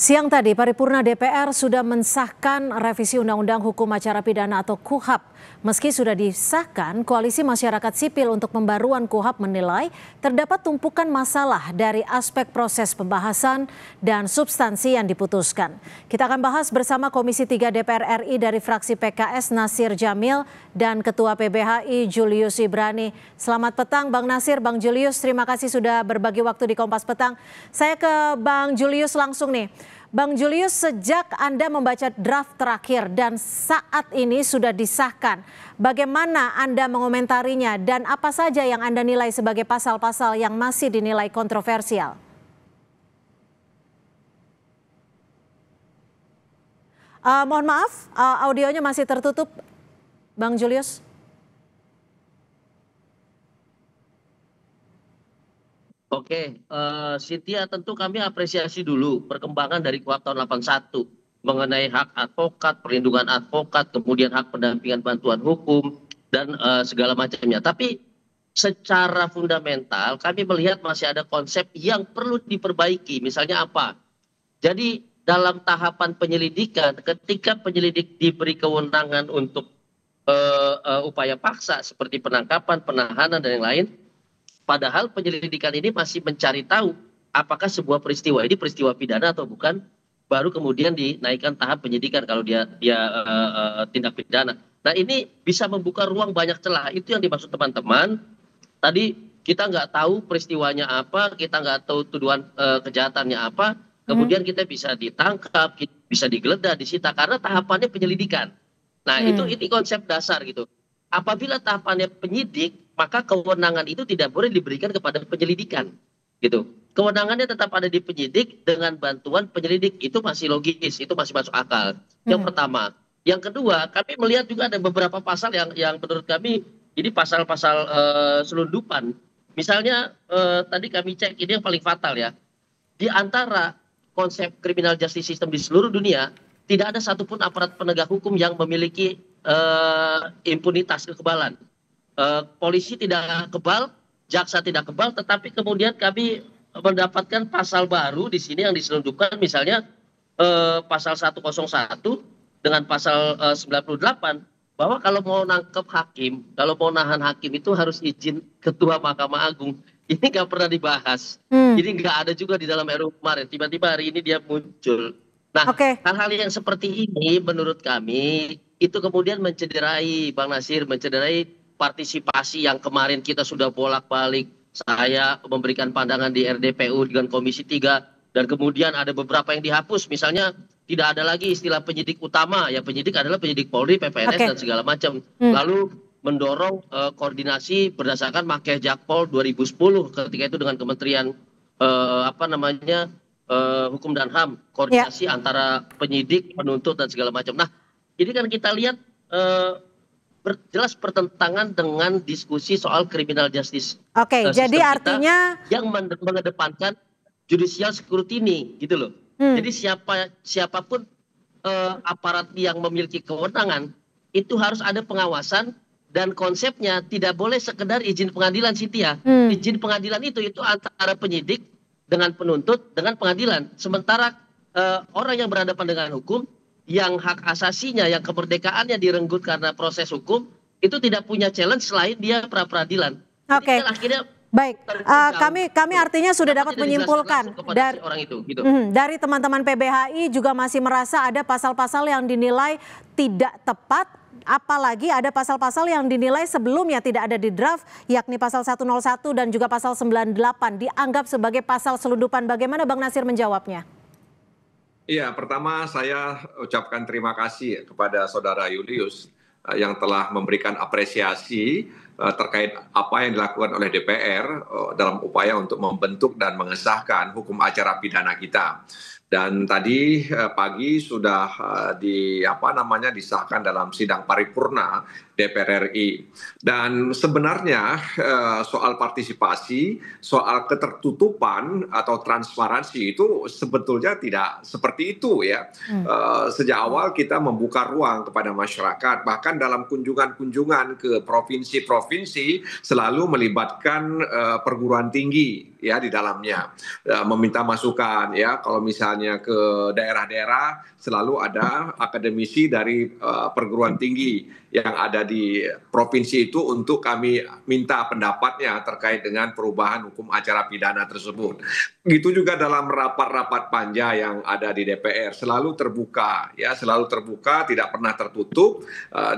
Siang tadi, paripurna DPR sudah mensahkan revisi Undang-Undang Hukum Acara Pidana atau KUHAP. Meski sudah disahkan, Koalisi Masyarakat Sipil untuk Pembaruan KUHAP menilai terdapat tumpukan masalah dari aspek proses pembahasan dan substansi yang diputuskan. Kita akan bahas bersama Komisi 3 DPR RI dari fraksi PKS Nasir Jamil dan Ketua PBHI Julius Ibrani. Selamat petang Bang Nasir, Bang Julius, terima kasih sudah berbagi waktu di Kompas Petang. Saya ke Bang Julius langsung nih. Bang Julius, sejak Anda membaca draft terakhir dan saat ini sudah disahkan, bagaimana Anda mengomentarinya dan apa saja yang Anda nilai sebagai pasal-pasal yang masih dinilai kontroversial? Mohon maaf, audionya masih tertutup, Bang Julius. Oke, Cynthia, tentu kami apresiasi dulu perkembangan dari KUHAP tahun 81 mengenai hak advokat, perlindungan advokat, kemudian hak pendampingan bantuan hukum, dan segala macamnya. Tapi secara fundamental kami melihat masih ada konsep yang perlu diperbaiki. Misalnya apa? Jadi dalam tahapan penyelidikan, ketika penyelidik diberi kewenangan untuk upaya paksa seperti penangkapan, penahanan, dan yang lain, padahal penyelidikan ini masih mencari tahu apakah sebuah peristiwa ini peristiwa pidana atau bukan, baru kemudian dinaikkan tahap penyidikan kalau dia tindak pidana. Nah, ini bisa membuka ruang banyak celah. Itu yang dimaksud teman-teman. Tadi kita nggak tahu peristiwanya apa, kita nggak tahu tuduhan kejahatannya apa, kemudian kita bisa ditangkap, bisa digeledah, disita karena tahapannya penyelidikan. Nah, ini konsep dasar gitu. Apabila tahapannya penyidik, maka kewenangan itu tidak boleh diberikan kepada penyelidikan, gitu. Kewenangannya tetap ada di penyidik dengan bantuan penyelidik, itu masih logis, itu masih masuk akal. Yang pertama. Yang kedua, kami melihat juga ada beberapa pasal yang menurut kami ini pasal-pasal selundupan. Misalnya tadi kami cek ini yang paling fatal ya. Di antara konsep criminal justice system di seluruh dunia, tidak ada satupun aparat penegak hukum yang memiliki impunitas, kekebalan. Polisi tidak kebal, jaksa tidak kebal, tetapi kemudian kami mendapatkan pasal baru di sini yang diselundupkan, misalnya pasal 101 dengan pasal 98, bahwa kalau mau nangkep hakim, kalau mau nahan hakim itu harus izin Ketua Mahkamah Agung. Ini nggak pernah dibahas. Jadi nggak ada juga di dalam RUU kemarin. Tiba-tiba hari ini dia muncul. Nah, hal-hal yang seperti ini menurut kami itu kemudian mencederai, Bang Nasir, mencederai partisipasi yang kemarin kita sudah bolak-balik. Saya memberikan pandangan di RDPU dengan Komisi 3 dan kemudian ada beberapa yang dihapus. Misalnya tidak ada lagi istilah penyidik utama, ya penyidik adalah penyidik Polri, PPNS dan segala macam. Lalu mendorong koordinasi berdasarkan Makeh Jakpol 2010 ketika itu dengan Kementerian Hukum dan HAM, koordinasi antara penyidik, penuntut dan segala macam. Nah, ini kan kita lihat jelas pertentangan dengan diskusi soal criminal justice. Oke, jadi artinya yang mengedepankan judicial scrutiny gitu loh. Jadi siapapun aparat yang memiliki kewenangan itu harus ada pengawasan dan konsepnya tidak boleh sekedar izin pengadilan, Cynthia. Izin pengadilan itu antara penyidik dengan penuntut dengan pengadilan. Sementara orang yang berhadapan dengan hukum yang hak asasinya, yang kemerdekaannya direnggut karena proses hukum, itu tidak punya challenge selain dia pra-peradilan. Oke, baik. Kami artinya sudah dapat menyimpulkan dari orang itu, gitu. Dari teman-teman PBHI juga masih merasa ada pasal-pasal yang dinilai tidak tepat, apalagi ada pasal-pasal yang dinilai sebelumnya tidak ada di draft, yakni pasal 101 dan juga pasal 98 dianggap sebagai pasal selundupan. Bagaimana Bang Nasir menjawabnya? Iya, pertama saya ucapkan terima kasih kepada Saudara Julius yang telah memberikan apresiasi terkait apa yang dilakukan oleh DPR dalam upaya untuk membentuk dan mengesahkan hukum acara pidana kita. Dan tadi pagi sudah disahkan dalam sidang paripurna DPR RI. Dan sebenarnya soal partisipasi, soal ketertutupan atau transparansi itu sebetulnya tidak seperti itu ya. Sejak awal kita membuka ruang kepada masyarakat, bahkan dalam kunjungan-kunjungan ke provinsi-provinsi selalu melibatkan perguruan tinggi. ya di dalamnya, meminta masukan ya. Kalau misalnya ke daerah-daerah selalu ada akademisi dari perguruan tinggi yang ada di provinsi itu untuk kami minta pendapatnya terkait dengan perubahan hukum acara pidana tersebut. Gitu juga dalam rapat-rapat panja yang ada di DPR selalu terbuka ya, selalu terbuka, tidak pernah tertutup,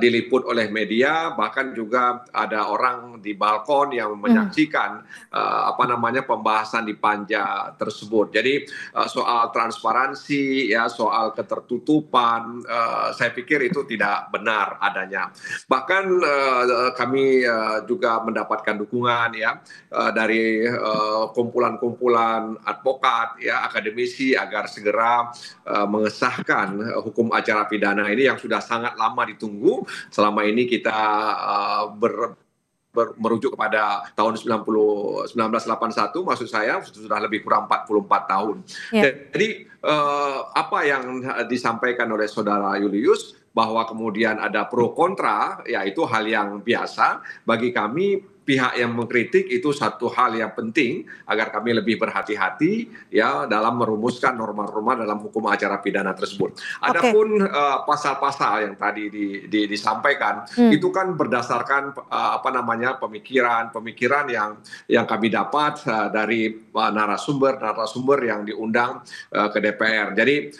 diliput oleh media, bahkan juga ada orang di balkon yang menyaksikan pembahasan di panja tersebut. Jadi soal transparansi ya, soal ketertutupan, saya pikir itu tidak benar adanya. Bahkan kami juga mendapatkan dukungan ya dari kumpulan-kumpulan advokat ya, akademisi agar segera mengesahkan hukum acara pidana ini yang sudah sangat lama ditunggu. Selama ini kita merujuk kepada tahun 1981, maksud saya sudah lebih kurang 44 tahun. Jadi apa yang disampaikan oleh Saudara Julius bahwa kemudian ada pro kontra, ya itu hal yang biasa bagi kami. Pihak yang mengkritik itu satu hal yang penting agar kami lebih berhati-hati ya dalam merumuskan norma-norma dalam hukum acara pidana tersebut. Adapun pasal-pasal yang tadi disampaikan itu kan berdasarkan pemikiran yang kami dapat dari narasumber yang diundang ke DPR. Jadi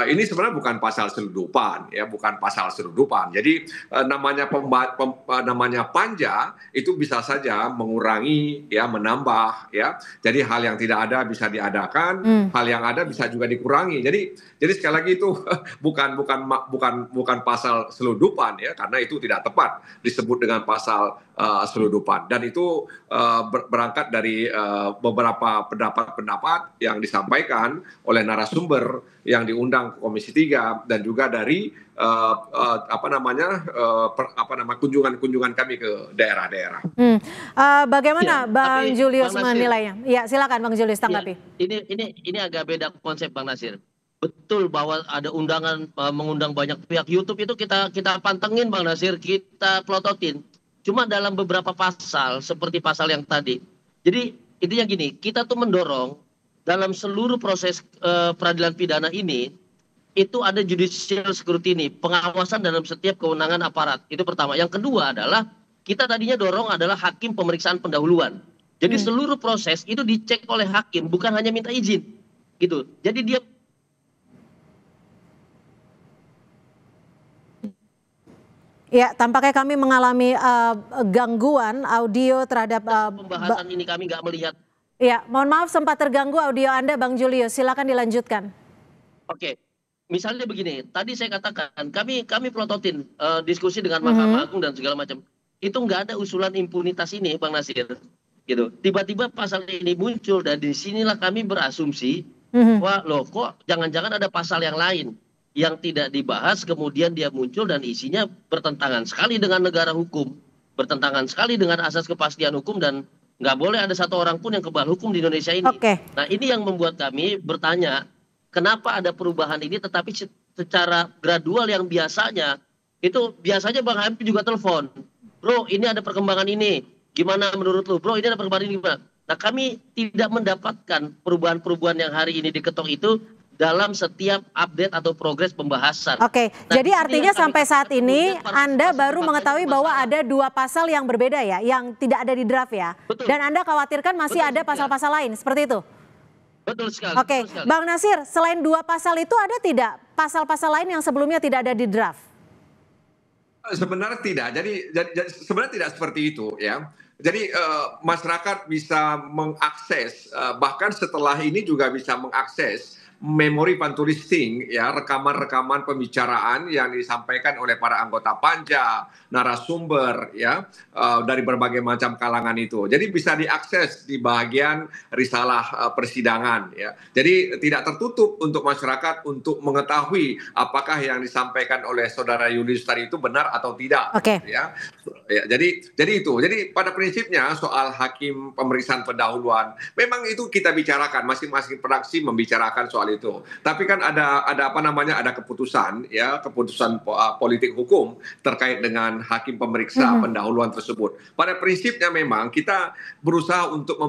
ini sebenarnya bukan pasal selundupan ya, bukan pasal selundupan. Jadi namanya panja itu bisa saja mengurangi ya, menambah ya. Jadi hal yang tidak ada bisa diadakan, hal yang ada bisa juga dikurangi. Jadi sekali lagi itu bukan pasal selundupan ya, karena itu tidak tepat disebut dengan pasal selundupan. Dan itu berangkat dari beberapa pendapat-pendapat yang disampaikan oleh narasumber yang diundang ke Komisi 3 dan juga dari kunjungan kami ke daerah-daerah. Bagaimana Bang Julius Bang menilainya? Ya, silakan Bang Julius tanggapi. Ini agak beda konsep Bang Nasir. Betul bahwa ada undangan mengundang banyak pihak. YouTube itu kita pantengin Bang Nasir, kita plototin. Cuma dalam beberapa pasal seperti pasal yang tadi. Jadi intinya gini, kita tuh mendorong dalam seluruh proses peradilan pidana ini itu ada judicial scrutiny, pengawasan dalam setiap kewenangan aparat. Itu pertama. Yang kedua adalah kita tadinya dorong adalah hakim pemeriksaan pendahuluan. Jadi seluruh proses itu dicek oleh hakim, bukan hanya minta izin. Gitu. Jadi dia ya, tampaknya kami mengalami gangguan audio terhadap pembahasan ini kami nggak melihat. Ya, mohon maaf sempat terganggu audio Anda Bang Julius. Silakan dilanjutkan. Oke. Misalnya begini, tadi saya katakan kami pelototin diskusi dengan Mahkamah Agung dan segala macam. Itu nggak ada usulan impunitas ini, Bang Nasir. Gitu. Tiba-tiba pasal ini muncul dan disinilah kami berasumsi, wah loh kok jangan-jangan ada pasal yang lain yang tidak dibahas, kemudian dia muncul dan isinya bertentangan sekali dengan negara hukum, bertentangan sekali dengan asas kepastian hukum, dan nggak boleh ada satu orang pun yang kebal hukum di Indonesia ini. Nah ini yang membuat kami bertanya, kenapa ada perubahan ini tetapi secara gradual yang biasanya Bang Habib juga telepon, bro ini ada perkembangan ini, gimana menurut lu bro, ini ada perkembangan ini gimana? Nah kami tidak mendapatkan perubahan-perubahan yang hari ini diketok itu dalam setiap update atau progres pembahasan. Oke, nah, jadi artinya sampai saat ini Anda baru mengetahui bahwa ada 2 pasal yang berbeda ya, yang tidak ada di draft ya. Betul. Dan Anda khawatirkan masih ada pasal-pasal lain, seperti itu? Betul sekali. Oke, Bang Nasir, selain 2 pasal itu ada tidak pasal-pasal lain yang sebelumnya tidak ada di draft? Sebenarnya tidak. Jadi sebenarnya tidak seperti itu ya. Jadi masyarakat bisa mengakses, bahkan setelah ini juga bisa mengakses memori pantulisting ya, rekaman-rekaman pembicaraan yang disampaikan oleh para anggota panja, narasumber ya, dari berbagai macam kalangan itu. Jadi bisa diakses di bagian risalah persidangan ya. Jadi tidak tertutup untuk masyarakat untuk mengetahui apakah yang disampaikan oleh Saudara Julius tadi itu benar atau tidak ya. Ya, jadi itu. Jadi pada prinsip prinsipnya soal hakim pemeriksaan pendahuluan, memang itu kita bicarakan, masing-masing fraksi membicarakan soal itu. Tapi kan ada apa namanya, ada keputusan ya, keputusan politik hukum terkait dengan hakim pemeriksa pendahuluan tersebut. Pada prinsipnya memang kita berusaha untuk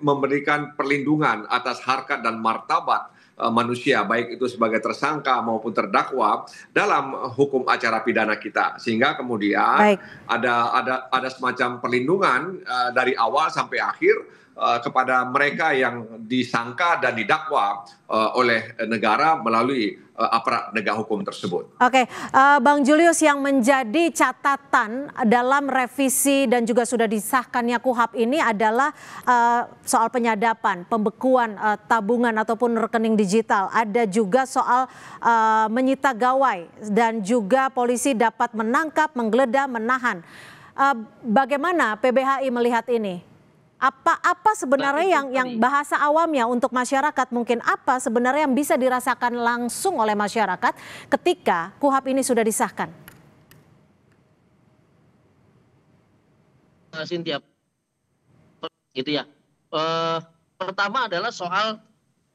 memberikan perlindungan atas harkat dan martabat manusia, baik itu sebagai tersangka maupun terdakwa dalam hukum acara pidana kita, sehingga kemudian ada semacam perlindungan dari awal sampai akhir kepada mereka yang disangka dan didakwa oleh negara melalui aparat penegak hukum tersebut. Oke, Bang Julius, yang menjadi catatan dalam revisi dan juga sudah disahkannya KUHP ini adalah soal penyadapan, pembekuan tabungan ataupun rekening digital. Ada juga soal menyita gawai dan juga polisi dapat menangkap, menggeledah, menahan. Bagaimana PBHI melihat ini? Apa sebenarnya yang bahasa awamnya untuk masyarakat, mungkin apa sebenarnya yang bisa dirasakan langsung oleh masyarakat ketika KUHP ini sudah disahkan? Cynthia, gitu ya. Pertama adalah soal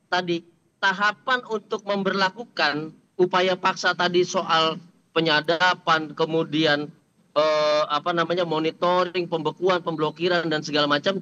tadi tahapan untuk memberlakukan upaya paksa tadi, soal penyadapan, kemudian monitoring, pembekuan, pemblokiran dan segala macam.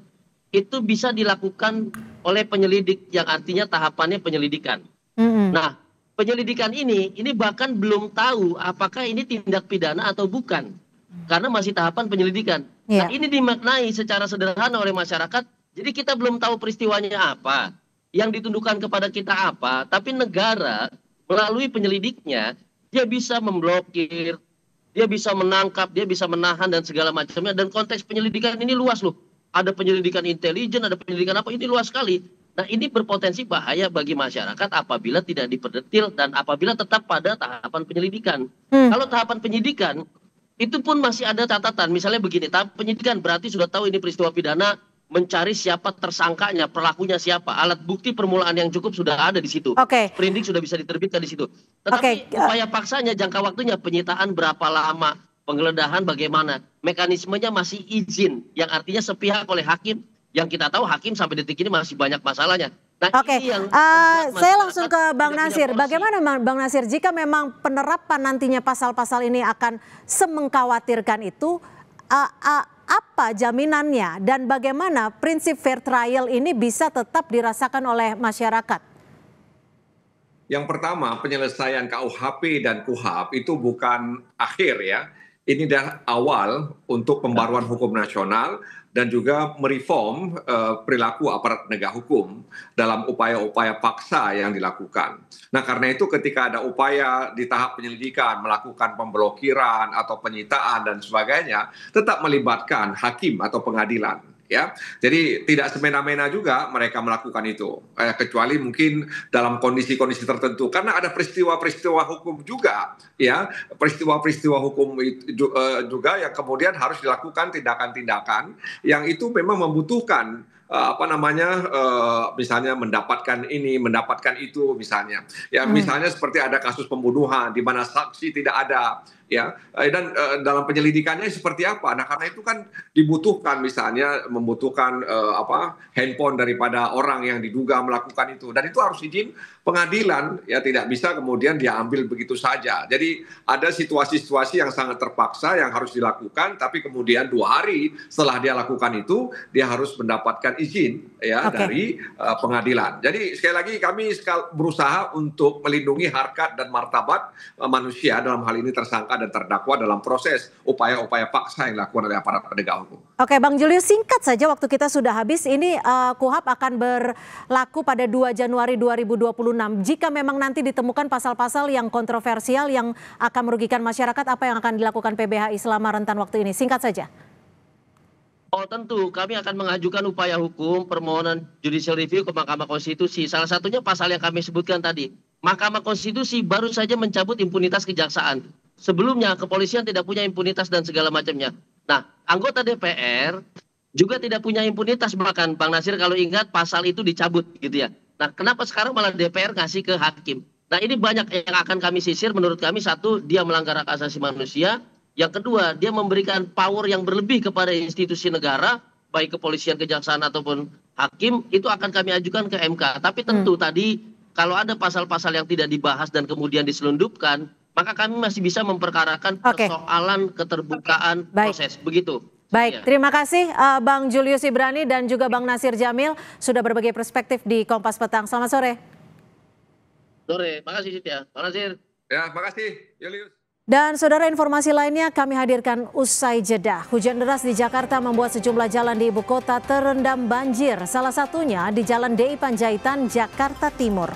Itu bisa dilakukan oleh penyelidik, yang artinya tahapannya penyelidikan. Nah, penyelidikan ini bahkan belum tahu apakah ini tindak pidana atau bukan, karena masih tahapan penyelidikan. Nah, ini dimaknai secara sederhana oleh masyarakat. Jadi kita belum tahu peristiwanya apa, yang ditundukkan kepada kita apa, tapi negara melalui penyelidiknya dia bisa memblokir, dia bisa menangkap, dia bisa menahan dan segala macamnya. Dan konteks penyelidikan ini luas loh. Ada penyelidikan intelijen, ada penyelidikan apa, ini luas sekali. Nah, ini berpotensi bahaya bagi masyarakat apabila tidak diperdetil dan apabila tetap pada tahapan penyelidikan. Kalau tahapan penyidikan, itu pun masih ada catatan. Misalnya begini, tahap penyidikan berarti sudah tahu ini peristiwa pidana, mencari siapa tersangkanya, pelakunya siapa, alat bukti permulaan yang cukup sudah ada di situ. Sprindik sudah bisa diterbitkan di situ. Tetapi upaya paksanya, jangka waktunya, penyitaan berapa lama, penggeledahan bagaimana, mekanismenya masih izin, yang artinya sepihak oleh hakim, yang kita tahu hakim sampai detik ini masih banyak masalahnya. Nah, ini yang saya langsung ke Bang Nasir. Bagaimana Bang Nasir, jika memang penerapan nantinya pasal-pasal ini akan semengkhawatirkan itu, apa jaminannya dan bagaimana prinsip fair trial ini bisa tetap dirasakan oleh masyarakat? Yang pertama, penyelesaian KUHP dan KUHP itu bukan akhir ya. Ini dah awal untuk pembaruan hukum nasional dan juga mereform perilaku aparat penegak hukum dalam upaya-upaya paksa yang dilakukan. Nah, karena itu ketika ada upaya di tahap penyelidikan melakukan pemblokiran atau penyitaan dan sebagainya, tetap melibatkan hakim atau pengadilan. Ya, jadi tidak semena-mena juga mereka melakukan itu, kecuali mungkin dalam kondisi-kondisi tertentu, karena ada peristiwa-peristiwa hukum juga, ya, peristiwa-peristiwa hukum juga yang kemudian harus dilakukan tindakan-tindakan yang itu memang membutuhkan misalnya mendapatkan ini, mendapatkan itu, misalnya, ya, misalnya seperti ada kasus pembunuhan di mana saksi tidak ada. Ya, dan dalam penyelidikannya seperti apa? Nah, karena itu kan dibutuhkan, misalnya membutuhkan handphone daripada orang yang diduga melakukan itu, dan itu harus izin pengadilan, ya, tidak bisa kemudian diambil begitu saja. Jadi ada situasi-situasi yang sangat terpaksa yang harus dilakukan, tapi kemudian 2 hari setelah dia lakukan itu dia harus mendapatkan izin ya dari pengadilan. Jadi sekali lagi kami berusaha untuk melindungi harkat dan martabat manusia, dalam hal ini tersangka dan terdakwa, dalam proses upaya-upaya paksa yang dilakukan oleh aparat penegak hukum. Oke, Bang Julius, singkat saja, waktu kita sudah habis. Ini KUHP akan berlaku pada 2 Januari 2026. Jika memang nanti ditemukan pasal-pasal yang kontroversial yang akan merugikan masyarakat, apa yang akan dilakukan PBHI selama rentan waktu ini? Singkat saja. Oh, tentu kami akan mengajukan upaya hukum permohonan judicial review ke Mahkamah Konstitusi. Salah satunya pasal yang kami sebutkan tadi. Mahkamah Konstitusi baru saja mencabut impunitas kejaksaan. Sebelumnya kepolisian tidak punya impunitas dan segala macamnya. Nah, anggota DPR juga tidak punya impunitas, bahkan Bang Nasir kalau ingat pasal itu dicabut gitu ya. Nah, kenapa sekarang malah DPR ngasih ke hakim? Nah, ini banyak yang akan kami sisir. Menurut kami, satu, dia melanggar hak asasi manusia. Yang kedua, dia memberikan power yang berlebih kepada institusi negara baik kepolisian, kejaksaan ataupun hakim, itu akan kami ajukan ke MK. Tapi tentu tadi kalau ada pasal-pasal yang tidak dibahas dan kemudian diselundupkan, maka kami masih bisa memperkarakan persoalan keterbukaan proses. Begitu. Baik, terima kasih Bang Julius Ibrani dan juga Bang Nasir Jamil sudah berbagi perspektif di Kompas Petang. Selamat sore. Sore, makasih Cynthia. Bang Nasir. Ya, makasih Julius. Dan saudara, informasi lainnya kami hadirkan usai jeda. Hujan deras di Jakarta membuat sejumlah jalan di ibu kota terendam banjir. Salah satunya di Jalan DI Panjaitan, Jakarta Timur.